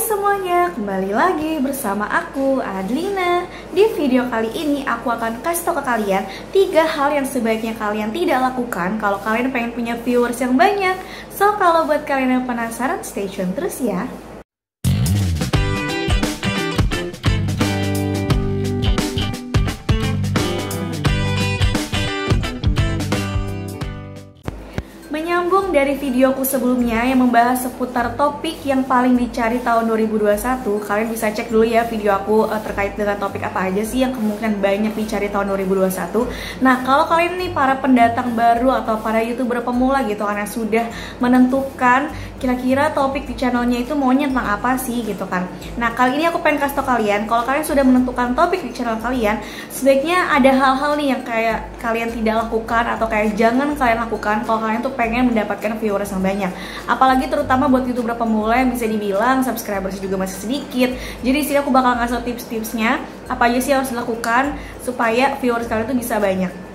semuanya, kembali lagi bersama aku, Adlina. Di video kali ini aku akan kasih tau ke kalian 3 hal yang sebaiknya kalian tidak lakukan kalau kalian pengen punya viewers yang banyak. So, kalau buat kalian yang penasaran, stay tune terus ya. Menyambung dari videoku sebelumnya yang membahas seputar topik yang paling dicari tahun 2021, kalian bisa cek dulu ya video aku terkait dengan topik apa aja sih yang kemungkinan banyak dicari tahun 2021. Nah, kalau kalian nih para pendatang baru atau para YouTuber pemula gitu kan, yang sudah menentukan kira-kira topik di channelnya itu maunya tentang apa sih gitu kan. Nah, kali ini aku pengen kasih tau kalian, kalau kalian sudah menentukan topik di channel kalian, sebaiknya ada hal-hal nih yang kayak kalian tidak lakukan atau kayak jangan kalian lakukan kalau kalian tuh pengen mendapatkan viewers yang banyak. Apalagi terutama buat YouTuber pemula yang bisa dibilang subscribers juga masih sedikit. Jadi sini aku bakal ngasih tips-tipsnya apa aja sih yang harus dilakukan supaya viewers kalian tuh bisa banyak.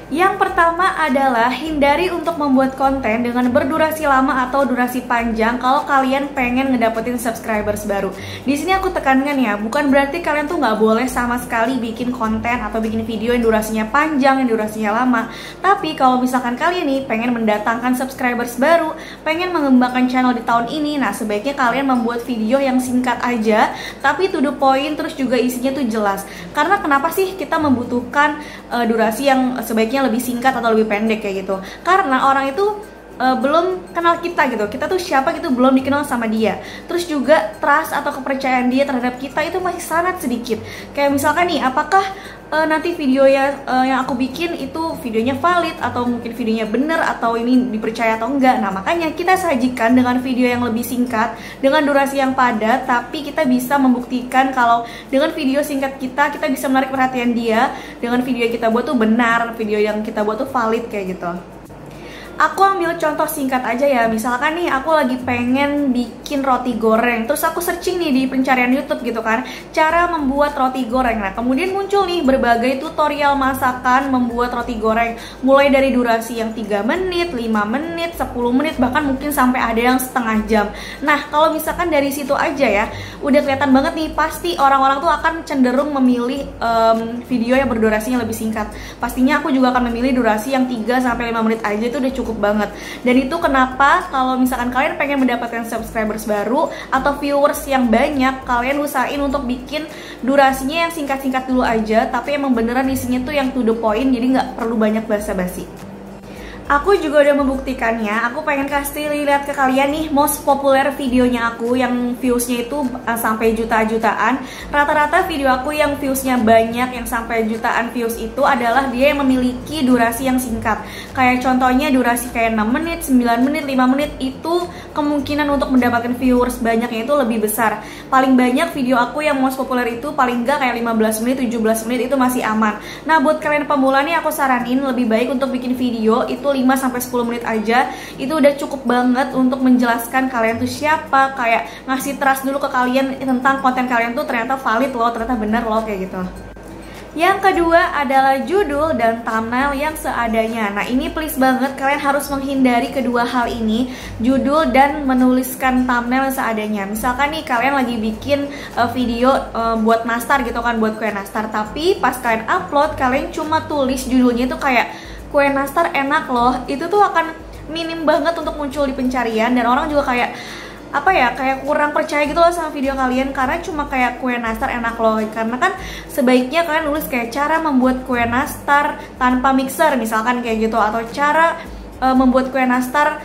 Yang pertama adalah hindari untuk membuat konten dengan berdurasi lama atau durasi panjang kalau kalian pengen ngedapetin subscribers baru. Di sini aku tekankan ya, bukan berarti kalian tuh nggak boleh sama sekali bikin konten atau bikin video yang durasinya panjang, yang durasinya lama. Tapi kalau misalkan kalian nih pengen mendatangkan subscribers baru, pengen mengembangkan channel di tahun ini, nah sebaiknya kalian membuat video yang singkat aja, tapi to the point, terus juga isinya tuh jelas. Karena kenapa sih kita membutuhkan durasi yang sebaiknya lebih singkat atau lebih pendek kayak gitu? Karena orang itu belum kenal kita gitu, kita tuh siapa gitu belum dikenal sama dia. Terus juga trust atau kepercayaan dia terhadap kita itu masih sangat sedikit. Kayak misalkan nih, apakah nanti video yang aku bikin itu videonya valid atau mungkin videonya bener atau ini dipercaya atau enggak. Nah, makanya kita sajikan dengan video yang lebih singkat dengan durasi yang padat, tapi kita bisa membuktikan kalau dengan video singkat kita bisa menarik perhatian dia. Dengan video yang kita buat tuh benar, video yang kita buat tuh valid kayak gitu. Aku ambil contoh singkat aja ya, misalkan nih aku lagi pengen bikin roti goreng, terus aku searching nih di pencarian YouTube gitu kan, cara membuat roti goreng. Nah, kemudian muncul nih berbagai tutorial masakan membuat roti goreng, mulai dari durasi yang 3 menit, 5 menit, 10 menit, bahkan mungkin sampai ada yang setengah jam. Nah, kalau misalkan dari situ aja ya, udah kelihatan banget nih, pasti orang-orang tuh akan cenderung memilih video yang berdurasinya lebih singkat. Pastinya aku juga akan memilih durasi yang 3-5 menit aja, itu udah cukup banget. Dan itu kenapa kalau misalkan kalian pengen mendapatkan subscribers baru atau viewers yang banyak, kalian usahain untuk bikin durasinya yang singkat-singkat dulu aja, tapi emang beneran isinya tuh yang to the point, jadi nggak perlu banyak basa-basi. Aku juga udah membuktikannya. Aku pengen kasih lihat ke kalian nih most populer videonya aku yang viewsnya itu sampai juta-jutaan. Rata-rata video aku yang viewsnya banyak, yang sampai jutaan views itu adalah dia yang memiliki durasi yang singkat. Kayak contohnya durasi kayak 6 menit, 9 menit, 5 menit, itu kemungkinan untuk mendapatkan viewers banyaknya itu lebih besar. Paling banyak video aku yang most populer itu paling enggak kayak 15 menit, 17 menit itu masih aman. Nah, buat kalian pemula nih aku saranin lebih baik untuk bikin video itu 5-10 menit aja, itu udah cukup banget untuk menjelaskan kalian tuh siapa, kayak ngasih trust dulu ke kalian tentang konten kalian tuh ternyata valid loh, ternyata bener loh kayak gitu. Yang kedua adalah judul dan thumbnail yang seadanya. Nah, ini please banget kalian harus menghindari kedua hal ini, judul dan menuliskan thumbnail seadanya. Misalkan nih kalian lagi bikin video buat nastar gitu kan, buat kue nastar, tapi pas kalian upload kalian cuma tulis judulnya itu kayak kue nastar enak loh, itu tuh akan minim banget untuk muncul di pencarian, dan orang juga kayak apa ya, kayak kurang percaya gitu loh sama video kalian karena cuma kayak kue nastar enak loh. Karena kan sebaiknya kalian nulis kayak cara membuat kue nastar tanpa mixer misalkan kayak gitu, atau cara membuat kue nastar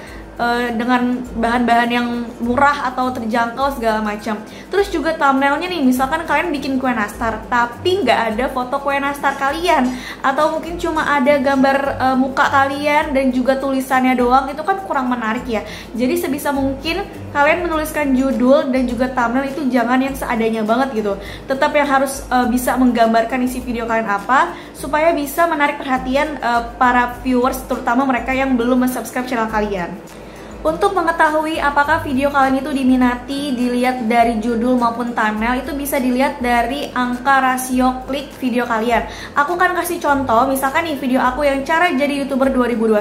dengan bahan-bahan yang murah atau terjangkau segala macam. Terus juga thumbnailnya nih, misalkan kalian bikin kue nastar tapi nggak ada foto kue nastar kalian, atau mungkin cuma ada gambar muka kalian dan juga tulisannya doang, itu kan kurang menarik ya. Jadi sebisa mungkin kalian menuliskan judul dan juga thumbnail itu jangan yang seadanya banget gitu. Tetap yang harus bisa menggambarkan isi video kalian apa, supaya bisa menarik perhatian para viewers, terutama mereka yang belum subscribe channel kalian. Untuk mengetahui apakah video kalian itu diminati, dilihat dari judul maupun thumbnail, itu bisa dilihat dari angka rasio klik video kalian. Aku kan kasih contoh, misalkan nih video aku yang cara jadi YouTuber 2021.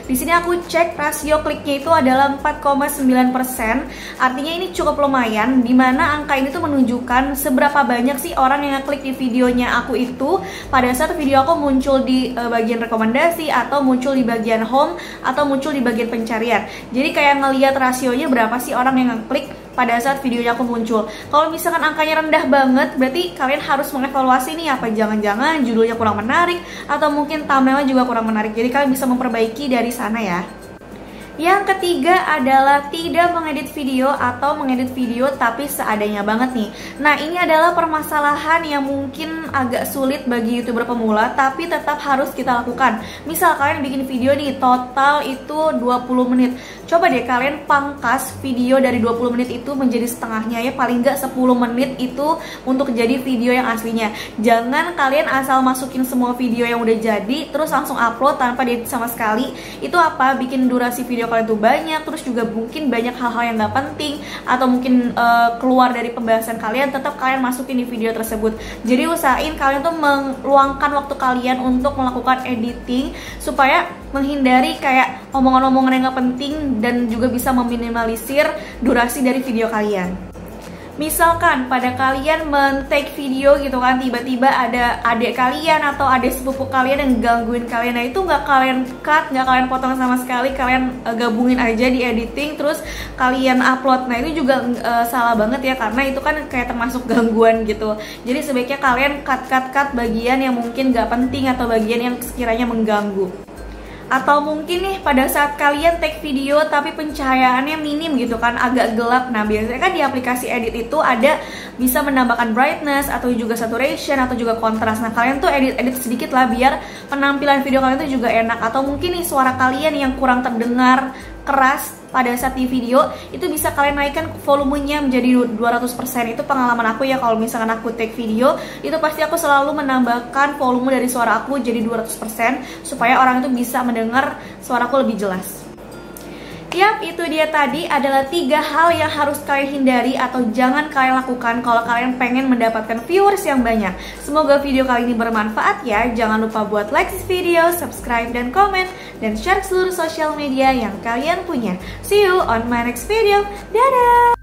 Di sini aku cek rasio kliknya itu adalah 4,9%. Artinya ini cukup lumayan, dimana angka ini tuh menunjukkan seberapa banyak sih orang yang ngeklik di videonya aku itu pada saat video aku muncul di bagian rekomendasi, atau muncul di bagian home, atau muncul di bagian pencarian. Jadi kayak ngelihat rasionya berapa sih orang yang ngeklik pada saat videonya aku muncul. Kalau misalkan angkanya rendah banget, berarti kalian harus mengevaluasi nih, apa jangan-jangan judulnya kurang menarik, atau mungkin thumbnailnya juga kurang menarik. Jadi kalian bisa memperbaiki dari sana ya. Yang ketiga adalah tidak mengedit video atau mengedit video tapi seadanya banget nih. Nah, ini adalah permasalahan yang mungkin agak sulit bagi YouTuber pemula, tapi tetap harus kita lakukan. Misal kalian bikin video nih, total itu 20 menit. Coba deh kalian pangkas video dari 20 menit itu menjadi setengahnya ya, paling nggak 10 menit itu untuk jadi video yang aslinya. Jangan kalian asal masukin semua video yang udah jadi terus langsung upload tanpa diedit sama sekali. Itu apa? Bikin durasi video kalian tuh banyak, terus juga mungkin banyak hal-hal yang gak penting, atau mungkin keluar dari pembahasan kalian, tetap kalian masukin di video tersebut. Jadi usahain kalian tuh meluangkan waktu kalian untuk melakukan editing supaya menghindari kayak omongan-omongan yang gak penting, dan juga bisa meminimalisir durasi dari video kalian. Misalkan pada kalian men-take video gitu kan, tiba-tiba ada adik kalian atau adik sepupu kalian yang gangguin kalian. Nah, itu nggak kalian cut, nggak kalian potong sama sekali, kalian gabungin aja di editing terus kalian upload. Nah, itu juga salah banget ya, karena itu kan kayak termasuk gangguan gitu. Jadi sebaiknya kalian cut bagian yang mungkin nggak penting atau bagian yang sekiranya mengganggu. Atau mungkin nih pada saat kalian take video tapi pencahayaannya minim gitu kan, agak gelap. Nah, biasanya kan di aplikasi edit itu ada bisa menambahkan brightness atau juga saturation atau juga kontras. Nah, kalian tuh edit sedikit lah biar penampilan video kalian tuh juga enak. Atau mungkin nih suara kalian yang kurang terdengar keras pada saat di video, itu bisa kalian naikkan volumenya menjadi 200%. Itu pengalaman aku ya, kalau misalkan aku take video, itu pasti aku selalu menambahkan volume dari suara aku jadi 200% supaya orang itu bisa mendengar suaraku lebih jelas. Yap, itu dia tadi adalah 3 hal yang harus kalian hindari atau jangan kalian lakukan kalau kalian pengen mendapatkan viewers yang banyak. Semoga video kali ini bermanfaat ya. Jangan lupa buat like this video, subscribe dan komen, dan share ke seluruh sosial media yang kalian punya. See you on my next video. Dadah!